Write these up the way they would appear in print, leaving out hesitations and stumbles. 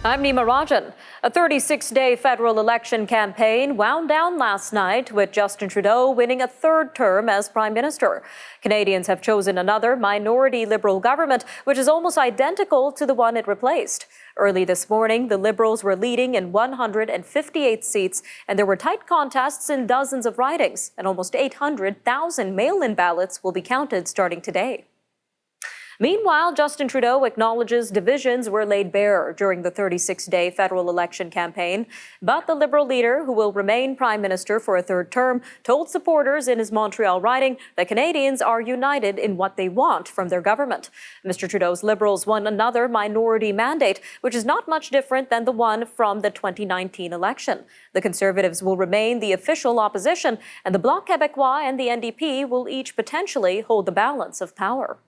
I'm Nima Rajan. A 36-day federal election campaign wound down last night with Justin Trudeau winning a third term as Prime Minister. Canadians have chosen another minority Liberal government, which is almost identical to the one it replaced. Early this morning, the Liberals were leading in 158 seats, and there were tight contests in dozens of ridings, and almost 800,000 mail-in ballots will be counted starting today. Meanwhile, Justin Trudeau acknowledges divisions were laid bare during the 36-day federal election campaign. But the Liberal leader, who will remain Prime Minister for a third term, told supporters in his Montreal riding that Canadians are united in what they want from their government. Mr. Trudeau's Liberals won another minority mandate, which is not much different than the one from the 2019 election. The Conservatives will remain the official opposition, and the Bloc Québécois and the NDP will each potentially hold the balance of power.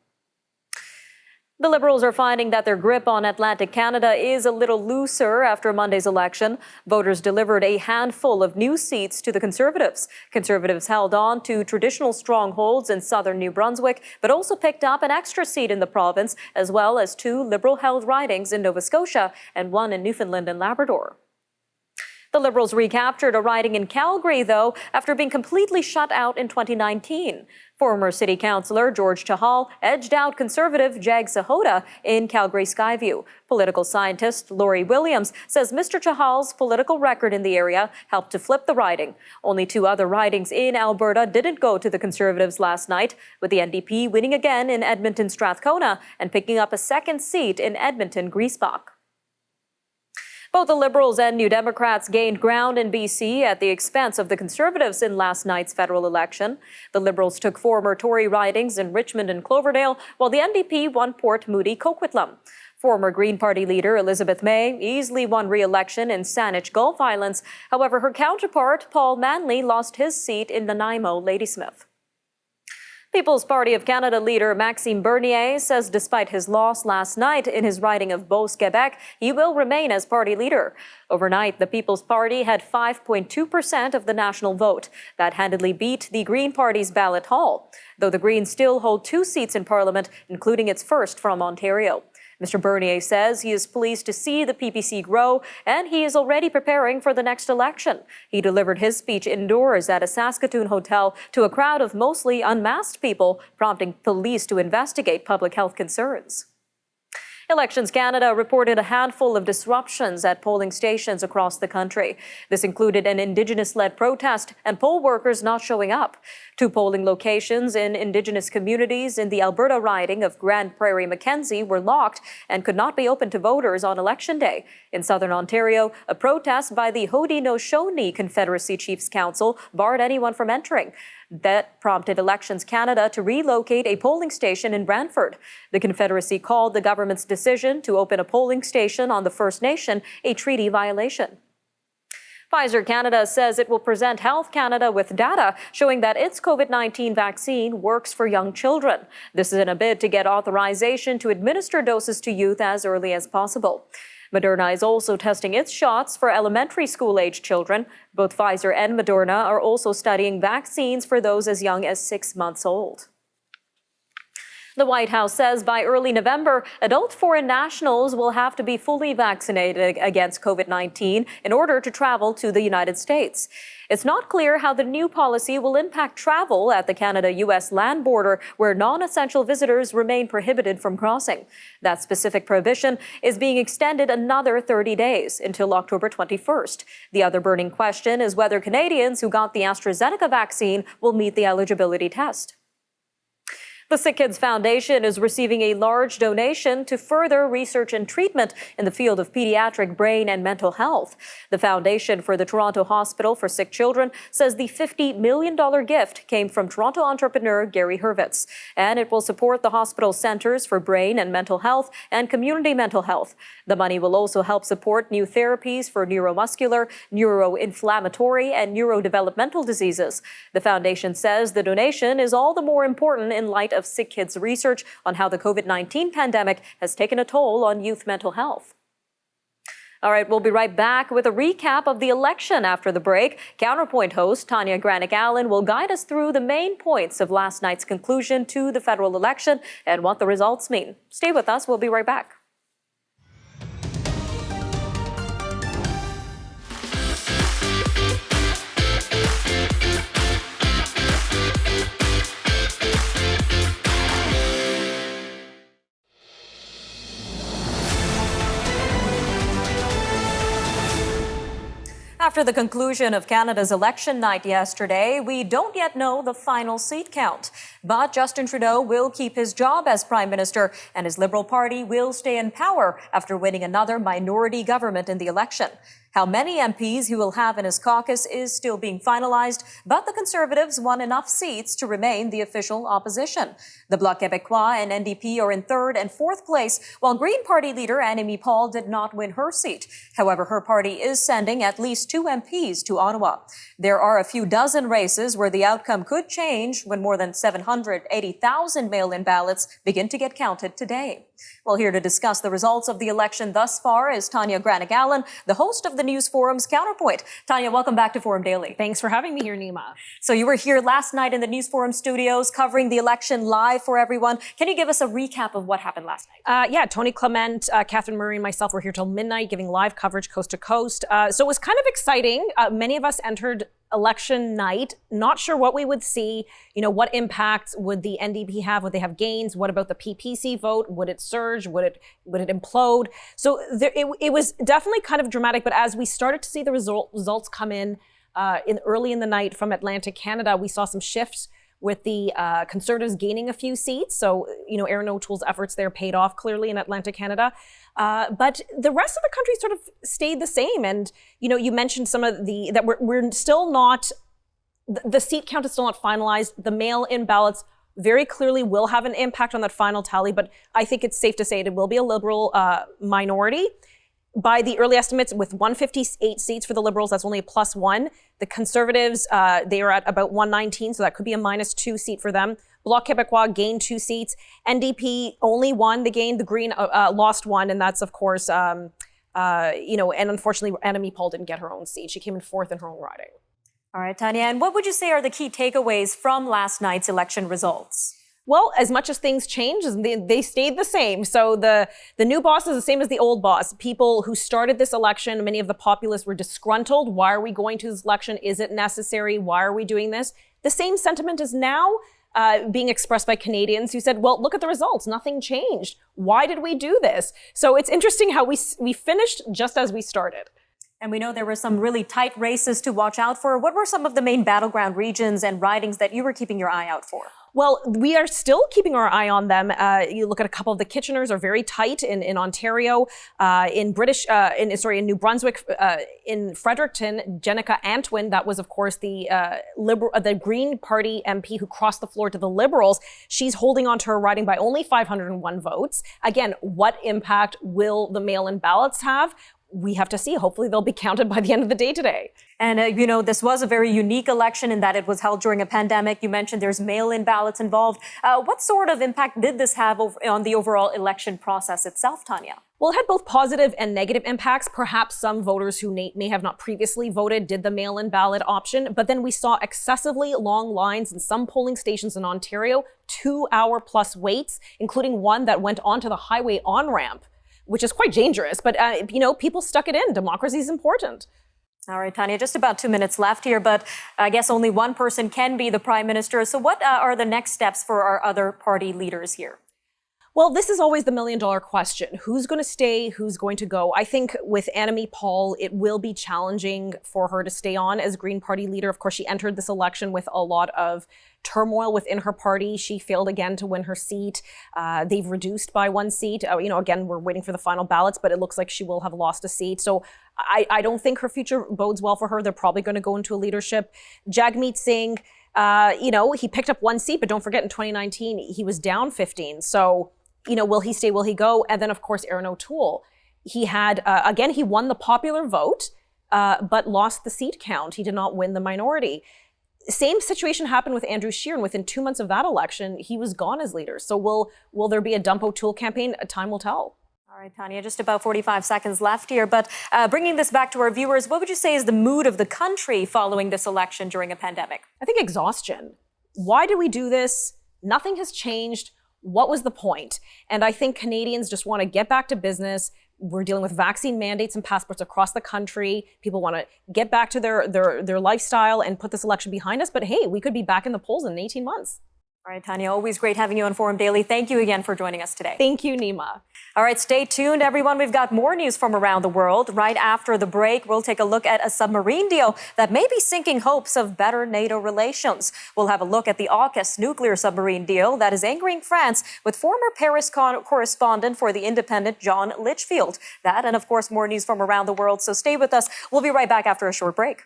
The Liberals are finding that their grip on Atlantic Canada is a little looser after Monday's election. Voters delivered a handful of new seats to the Conservatives. Conservatives held on to traditional strongholds in southern New Brunswick, but also picked up an extra seat in the province, as well as 2 Liberal-held ridings in Nova Scotia and 1 in Newfoundland and Labrador. The Liberals recaptured a riding in Calgary, though, after being completely shut out in 2019. Former City Councillor George Chahal edged out Conservative Jag Sahota in Calgary Skyview. Political scientist Laurie Williams says Mr. Chahal's political record in the area helped to flip the riding. Only 2 other ridings in Alberta didn't go to the Conservatives last night, with the NDP winning again in Edmonton Strathcona and picking up a second seat in Edmonton Griesbach. Both the Liberals and New Democrats gained ground in BC at the expense of the Conservatives in last night's federal election. The Liberals took former Tory ridings in Richmond and Cloverdale, while the NDP won Port Moody Coquitlam. Former Green Party leader Elizabeth May easily won re-election in Saanich Gulf Islands. However, her counterpart, Paul Manley, lost his seat in Nanaimo Ladysmith. People's Party of Canada leader Maxime Bernier says despite his loss last night in his riding of Beauce, Quebec, he will remain as party leader. Overnight, the People's Party had 5.2% of the national vote. That handedly beat the Green Party's ballot haul, though the Greens still hold 2 seats in Parliament, including its first from Ontario. Mr. Bernier says he is pleased to see the PPC grow, and he is already preparing for the next election. He delivered his speech indoors at a Saskatoon hotel to a crowd of mostly unmasked people, prompting police to investigate public health concerns. Elections Canada reported a handful of disruptions at polling stations across the country. This included an Indigenous-led protest and poll workers not showing up. 2 polling locations in Indigenous communities in the Alberta riding of Grand Prairie Mackenzie were locked and could not be open to voters on Election Day. In southern Ontario, a protest by the Haudenosaunee Confederacy Chiefs Council barred anyone from entering. That prompted Elections Canada to relocate a polling station in Brantford. The Confederacy called the government's decision to open a polling station on the First Nation a treaty violation. Pfizer Canada says it will present Health Canada with data showing that its COVID-19 vaccine works for young children. This is in a bid to get authorization to administer doses to youth as early as possible. Moderna is also testing its shots for elementary school-age children. Both Pfizer and Moderna are also studying vaccines for those as young as 6 months old. The White House says by early November, adult foreign nationals will have to be fully vaccinated against COVID-19 in order to travel to the United States. It's not clear how the new policy will impact travel at the Canada-U.S. land border, where non-essential visitors remain prohibited from crossing. That specific prohibition is being extended another 30 days until October 21st. The other burning question is whether Canadians who got the AstraZeneca vaccine will meet the eligibility test. The Sick Kids Foundation is receiving a large donation to further research and treatment in the field of pediatric brain and mental health. The Foundation for the Toronto Hospital for Sick Children says the $50 million gift came from Toronto entrepreneur Gary Hurwitz, and it will support the hospital's centers for brain and mental health and community mental health. The money will also help support new therapies for neuromuscular, neuroinflammatory, and neurodevelopmental diseases. The foundation says the donation is all the more important in light of Sick Kids research on how the COVID-19 pandemic has taken a toll on youth mental health. All right, we'll be right back with a recap of the election after the break. Counterpoint host Tanya Granic Allen will guide us through the main points of last night's conclusion to the federal election and what the results mean. Stay with us. We'll be right back. After the conclusion of Canada's election night yesterday, we don't yet know the final seat count. But Justin Trudeau will keep his job as Prime Minister, and his Liberal Party will stay in power after winning another minority government in the election. How many MPs he will have in his caucus is still being finalized, but the Conservatives won enough seats to remain the official opposition. The Bloc Québécois and NDP are in third and fourth place, while Green Party leader Nima Rajan did not win her seat. However, her party is sending at least 2 MPs to Ottawa. There are a few dozen races where the outcome could change when more than 780,000 mail-in ballots begin to get counted today. Well, here to discuss the results of the election thus far is Tanya Granic Allen, the host of the news forum's Counterpoint. Tanya, welcome back to Forum Daily. Thanks for having me here, Nima. So you were here last night in the news forum studios covering the election live for everyone. Can you give us a recap of what happened last night? Yeah, Tony Clement, Catherine Murray, and myself were here till midnight giving live coverage coast to coast. So it was kind of exciting. Many of us entered election night, not sure what we would see. You know, what impact would the NDP have? Would they have gains? What about the PPC vote? Would it surge? Would it implode? So it was definitely kind of dramatic. But as we started to see the results come in early in the night from Atlantic Canada, we saw some shifts with the Conservatives gaining a few seats. So, you know, Erin O'Toole's efforts there paid off clearly in Atlantic Canada. But the rest of the country sort of stayed the same. And, you know, you mentioned some of that we're still not, the seat count is still not finalized. The mail-in ballots very clearly will have an impact on that final tally. But I think it's safe to say it will be a Liberal minority. By the early estimates, with 158 seats for the Liberals, that's only a +1. The Conservatives, they are at about 119, so that could be a -2 seat for them. Bloc Québécois gained 2 seats. NDP only 1. They gained. The Green lost 1, and that's, of course, you know, and unfortunately, Nima Rajan didn't get her own seat. She came in 4th in her own riding. All right, Tanya, and what would you say are the key takeaways from last night's election results? Well, as much as things changed, they stayed the same. So the new boss is the same as the old boss. People who started this election, many of the populists were disgruntled. Why are we going to this election? Is it necessary? Why are we doing this? The same sentiment is now being expressed by Canadians who said, well, look at the results. Nothing changed. Why did we do this? So it's interesting how we finished just as we started. And we know there were some really tight races to watch out for. What were some of the main battleground regions and ridings that you were keeping your eye out for? Well, we are still keeping our eye on them. You look at a couple of the Kitcheners are very tight in Ontario, in New Brunswick, in Fredericton, Jenica Antwin, that was of course the Green Party MP who crossed the floor to the Liberals. She's holding on to her riding by only 501 votes. Again, what impact will the mail-in ballots have? We have to see. Hopefully they'll be counted by the end of the day today. And, you know, this was a very unique election in that it was held during a pandemic. You mentioned there's mail-in ballots involved. What sort of impact did this have on the overall election process itself, Tanya? Well, it had both positive and negative impacts. Perhaps some voters who may have not previously voted did the mail-in ballot option, but then we saw excessively long lines in some polling stations in Ontario, 2-hour-plus waits, including one that went onto the highway on-ramp, which is quite dangerous. But, you know, people stuck it in. Democracy is important. All right, Tanya, just about 2 minutes left here, but I guess only one person can be the Prime Minister. So what are the next steps for our other party leaders here? Well, this is always the million-dollar question. Who's going to stay? Who's going to go? I think with Nima Rajan, it will be challenging for her to stay on as Green Party leader. Of course, she entered this election with a lot of turmoil within her party. She failed again to win her seat. They've reduced by 1 seat. You know, again, we're waiting for the final ballots, but it looks like she will have lost a seat. So I don't think her future bodes well for her. They're probably going to go into a leadership. Jagmeet Singh, you know, he picked up 1 seat, but don't forget in 2019, he was down 15. So, you know, will he stay? Will he go? And then, of course, Erin O'Toole. He had, again, he won the popular vote, but lost the seat count. He did not win the minority. Same situation happened with Andrew Scheer, and within 2 months of that election, he was gone as leader. So will there be a Dump O'Toole campaign? Time will tell. All right, Tanya, just about 45 seconds left here. But bringing this back to our viewers, what would you say is the mood of the country following this election during a pandemic? I think exhaustion. Why did we do this? Nothing has changed. What was the point? And I think Canadians just want to get back to business. We're dealing with vaccine mandates and passports across the country. People want to get back to their lifestyle and put this election behind us. But hey, we could be back in the polls in 18 months. All right, Tanya, always great having you on Forum Daily. Thank you again for joining us today. Thank you, Nima. All right, stay tuned, everyone. We've got more news from around the world. Right after the break, we'll take a look at a submarine deal that may be sinking hopes of better NATO relations. We'll have a look at the AUKUS nuclear submarine deal that is angering France with former Paris correspondent for The Independent, John Litchfield. That and, of course, more news from around the world. So stay with us. We'll be right back after a short break.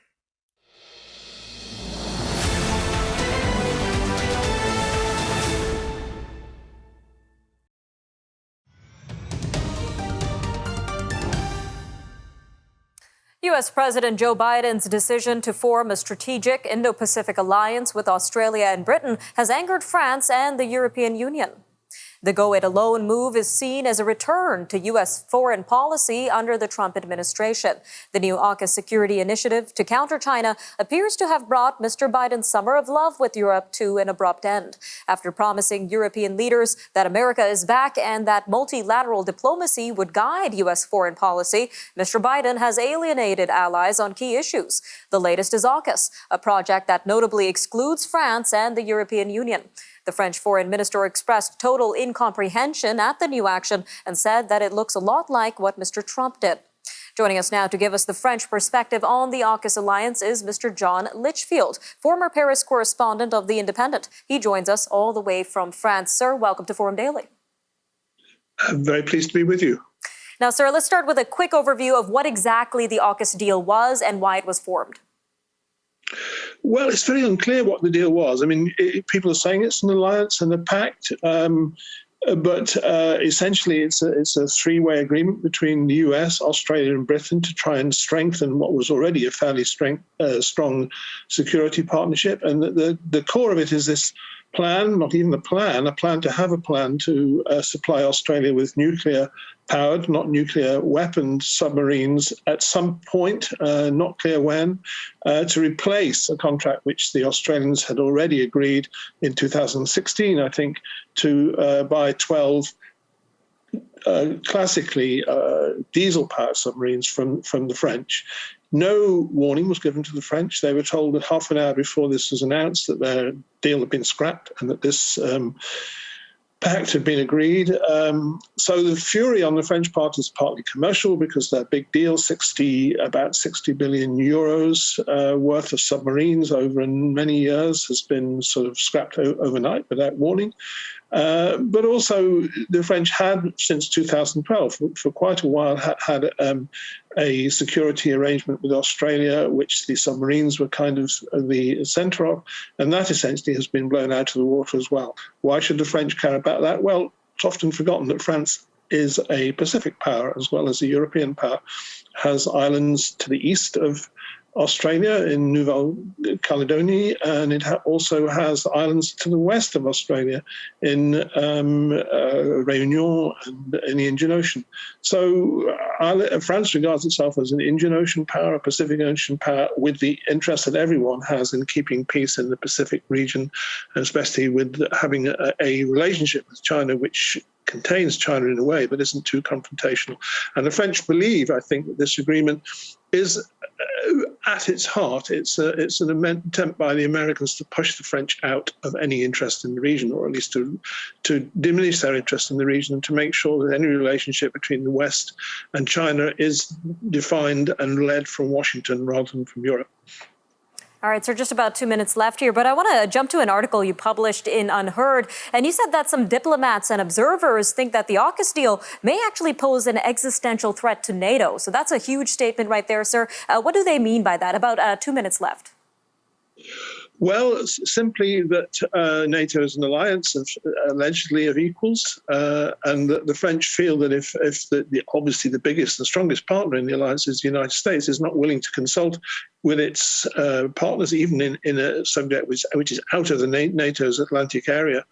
U.S. President Joe Biden's decision to form a strategic Indo-Pacific alliance with Australia and Britain has angered France and the European Union. The go-it-alone move is seen as a return to U.S. foreign policy under the Trump administration. The new AUKUS security initiative to counter China appears to have brought Mr. Biden's summer of love with Europe to an abrupt end. After promising European leaders that America is back and that multilateral diplomacy would guide U.S. foreign policy, Mr. Biden has alienated allies on key issues. The latest is AUKUS, a project that notably excludes France and the European Union. The French foreign minister expressed total incomprehension at the new action and said that it looks a lot like what Mr. Trump did. Joining us now to give us the French perspective on the AUKUS alliance is Mr. John Litchfield, former Paris correspondent of The Independent. He joins us all the way from France. Sir, welcome to Forum Daily. I'm very pleased to be with you. Now, sir, let's start with a quick overview of what exactly the AUKUS deal was and why it was formed. Well, it's very unclear what the deal was. I mean, people are saying it's an alliance and a pact, but essentially it's a three-way agreement between the US, Australia and Britain to try and strengthen what was already a fairly strong security partnership. And the core of it is this plan, not even a plan to have a plan to supply Australia with nuclear-powered, not nuclear-weaponed submarines at some point, not clear when, to replace a contract which the Australians had already agreed in 2016, I think, to buy 12 classically diesel-powered submarines from the French. No warning was given to the French. They were told that half an hour before this was announced that their deal had been scrapped and that this pact had been agreed. So the fury on the French part is partly commercial because their big deal, about 60 billion euros worth of submarines over many years, has been sort of scrapped overnight without warning. But also the French had, since 2012, for quite a while, had a security arrangement with Australia, which the submarines were kind of the centre of, and that essentially has been blown out of the water as well. Why should the French care about that? Well, it's often forgotten that France is a Pacific power as well as a European power, has islands to the east of Australia in Nouvelle Caledonie, and it also has islands to the west of Australia in Réunion and in the Indian Ocean. So France regards itself as an Indian Ocean power, a Pacific Ocean power, with the interest that everyone has in keeping peace in the Pacific region, and especially with having a relationship with China which contains China in a way, but isn't too confrontational. And the French believe, I think, that this agreement is, at its heart, it's an attempt by the Americans to push the French out of any interest in the region, or at least to diminish their interest in the region, and to make sure that any relationship between the West and China is defined and led from Washington rather than from Europe. All right, so just about 2 minutes left here, but I want to jump to an article you published in Unheard, and you said that some diplomats and observers think that the AUKUS deal may actually pose an existential threat to NATO. So that's a huge statement right there, sir. What do they mean by that? About 2 minutes left. Well, simply that NATO is an alliance allegedly of equals, and that the French feel that if obviously the biggest and strongest partner in the alliance is the United States, is not willing to consult with its partners, even in a subject which is out of the NATO's Atlantic area,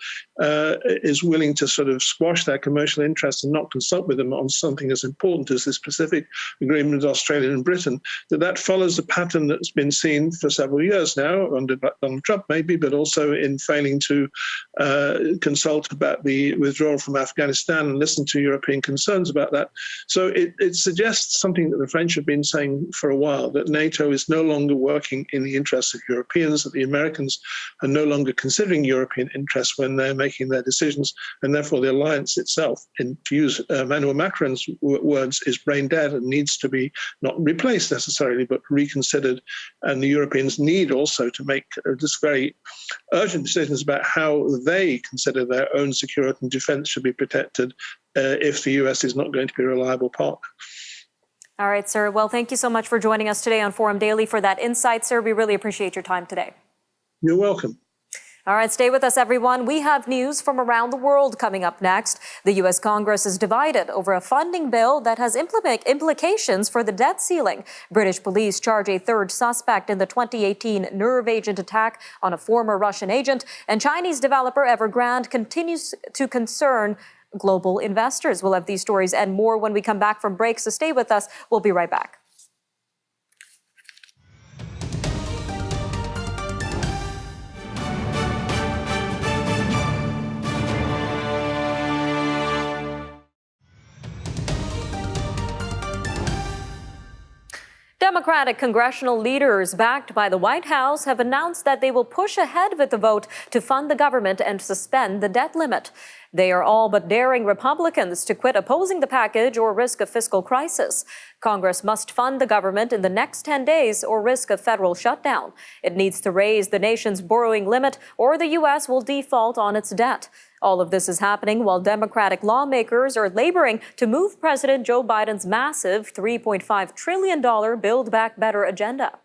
is willing to sort of squash their commercial interests and not consult with them on something as important as this Pacific agreement with Australia and Britain, that follows a pattern that's been seen for several years now, under Donald Trump maybe, but also in failing to consult about the withdrawal from Afghanistan and listen to European concerns about that. So it suggests something that the French have been saying for a while, that NATO is no longer working in the interests of Europeans, that the Americans are no longer considering European interests when they're making their decisions, and therefore the alliance itself, to use Emmanuel Macron's words, is brain dead and needs to be not replaced necessarily, but reconsidered. And the Europeans need also to make just very urgent decisions about how they consider their own security and defense should be protected if the US is not going to be a reliable partner. All right, sir. Well, thank you so much for joining us today on Forum Daily for that insight, sir. We really appreciate your time today. You're welcome. All right, stay with us, everyone. We have news from around the world coming up next. The U.S. Congress is divided over a funding bill that has implications for the debt ceiling. British police charge a third suspect in the 2018 nerve agent attack on a former Russian agent, and Chinese developer Evergrande continues to concern global investors. We'll have these stories and more when we come back from break, so stay with us. We'll be right back. Democratic congressional leaders backed by the White House have announced that they will push ahead with the vote to fund the government and suspend the debt limit. They are all but daring Republicans to quit opposing the package or risk a fiscal crisis. Congress must fund the government in the next 10 days or risk a federal shutdown. It needs to raise the nation's borrowing limit or the U.S. will default on its debt. All of this is happening while Democratic lawmakers are laboring to move President Joe Biden's massive $3.5 trillion Build Back Better agenda.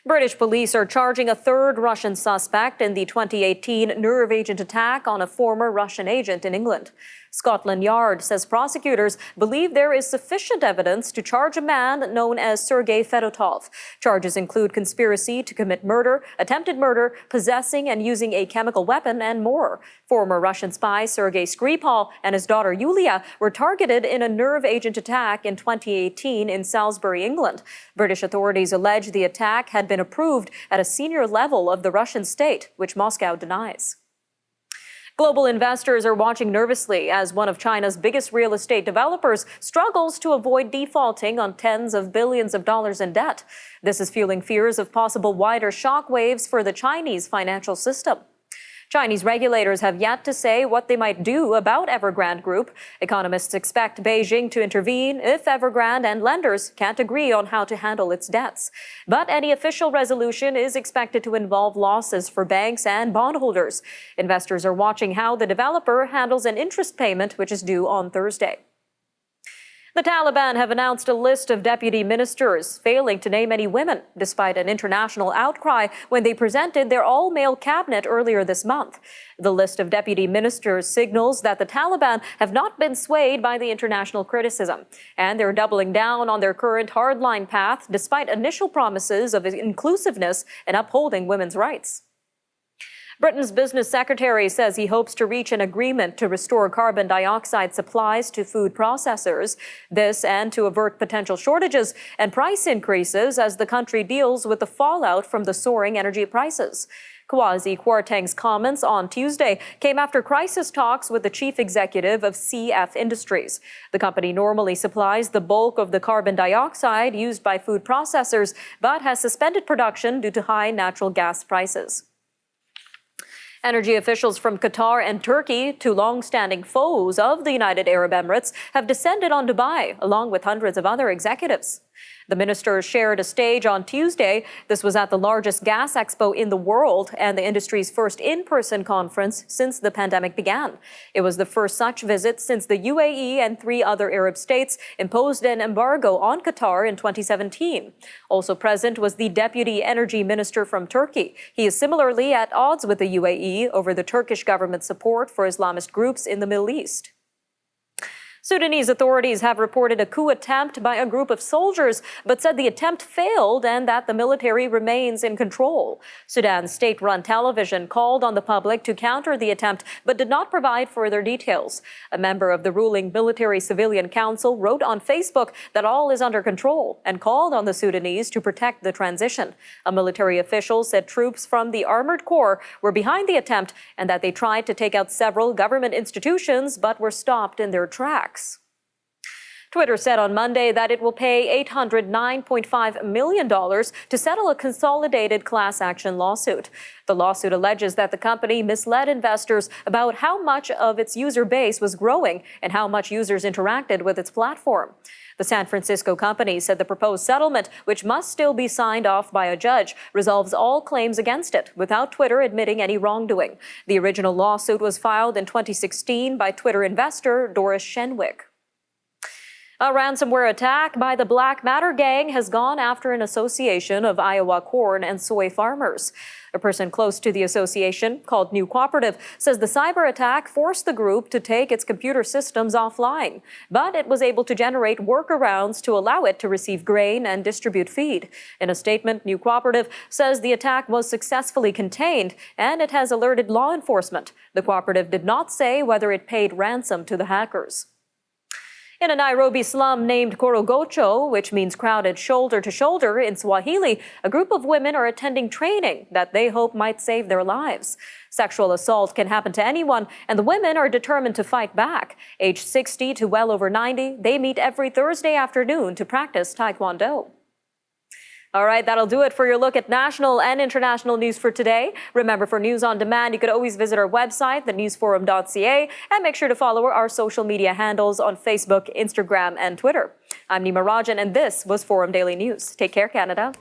British police are charging a third Russian suspect in the 2018 nerve agent attack on a former Russian agent in England. Scotland Yard says prosecutors believe there is sufficient evidence to charge a man known as Sergei Fedotov. Charges include conspiracy to commit murder, attempted murder, possessing and using a chemical weapon, and more. Former Russian spy Sergei Skripal and his daughter Yulia were targeted in a nerve agent attack in 2018 in Salisbury, England. British authorities allege the attack had been approved at a senior level of the Russian state, which Moscow denies. Global investors are watching nervously as one of China's biggest real estate developers struggles to avoid defaulting on tens of billions of dollars in debt. This is fueling fears of possible wider shockwaves for the Chinese financial system. Chinese regulators have yet to say what they might do about Evergrande Group. Economists expect Beijing to intervene if Evergrande and lenders can't agree on how to handle its debts. But any official resolution is expected to involve losses for banks and bondholders. Investors are watching how the developer handles an interest payment, which is due on Thursday. The Taliban have announced a list of deputy ministers, failing to name any women, despite an international outcry when they presented their all-male cabinet earlier this month. The list of deputy ministers signals that the Taliban have not been swayed by the international criticism, and they're doubling down on their current hardline path despite initial promises of inclusiveness and upholding women's rights. Britain's business secretary says he hopes to reach an agreement to restore carbon dioxide supplies to food processors. This and to avert potential shortages and price increases as the country deals with the fallout from the soaring energy prices. Kwasi Kwarteng's comments on Tuesday came after crisis talks with the chief executive of CF Industries. The company normally supplies the bulk of the carbon dioxide used by food processors, but has suspended production due to high natural gas prices. Energy officials from Qatar and Turkey, two long-standing foes of the United Arab Emirates, have descended on Dubai, along with hundreds of other executives. The ministers shared a stage on Tuesday. This was at the largest gas expo in the world and the industry's first in-person conference since the pandemic began. It was the first such visit since the UAE and 3 other Arab states imposed an embargo on Qatar in 2017. Also present was the deputy energy minister from Turkey. He is similarly at odds with the UAE over the Turkish government's support for Islamist groups in the Middle East. Sudanese authorities have reported a coup attempt by a group of soldiers, but said the attempt failed and that the military remains in control. Sudan's state-run television called on the public to counter the attempt, but did not provide further details. A member of the ruling Military-Civilian Council wrote on Facebook that all is under control and called on the Sudanese to protect the transition. A military official said troops from the Armored Corps were behind the attempt and that they tried to take out several government institutions, but were stopped in their tracks. Twitter said on Monday that it will pay $809.5 million to settle a consolidated class action lawsuit. The lawsuit alleges that the company misled investors about how much of its user base was growing and how much users interacted with its platform. The San Francisco company said the proposed settlement, which must still be signed off by a judge, resolves all claims against it without Twitter admitting any wrongdoing. The original lawsuit was filed in 2016 by Twitter investor Doris Shenwick. A ransomware attack by the Black Matter gang has gone after an association of Iowa corn and soy farmers. A person close to the association, called New Cooperative, says the cyber attack forced the group to take its computer systems offline, but it was able to generate workarounds to allow it to receive grain and distribute feed. In a statement, New Cooperative says the attack was successfully contained and it has alerted law enforcement. The cooperative did not say whether it paid ransom to the hackers. In a Nairobi slum named Korogocho, which means crowded shoulder to shoulder in Swahili, a group of women are attending training that they hope might save their lives. Sexual assault can happen to anyone, and the women are determined to fight back. Aged 60 to well over 90, they meet every Thursday afternoon to practice Taekwondo. All right, that'll do it for your look at national and international news for today. Remember, for news on demand, you could always visit our website, thenewsforum.ca, and make sure to follow our social media handles on Facebook, Instagram, and Twitter. I'm Nima Rajan, and this was Forum Daily News. Take care, Canada.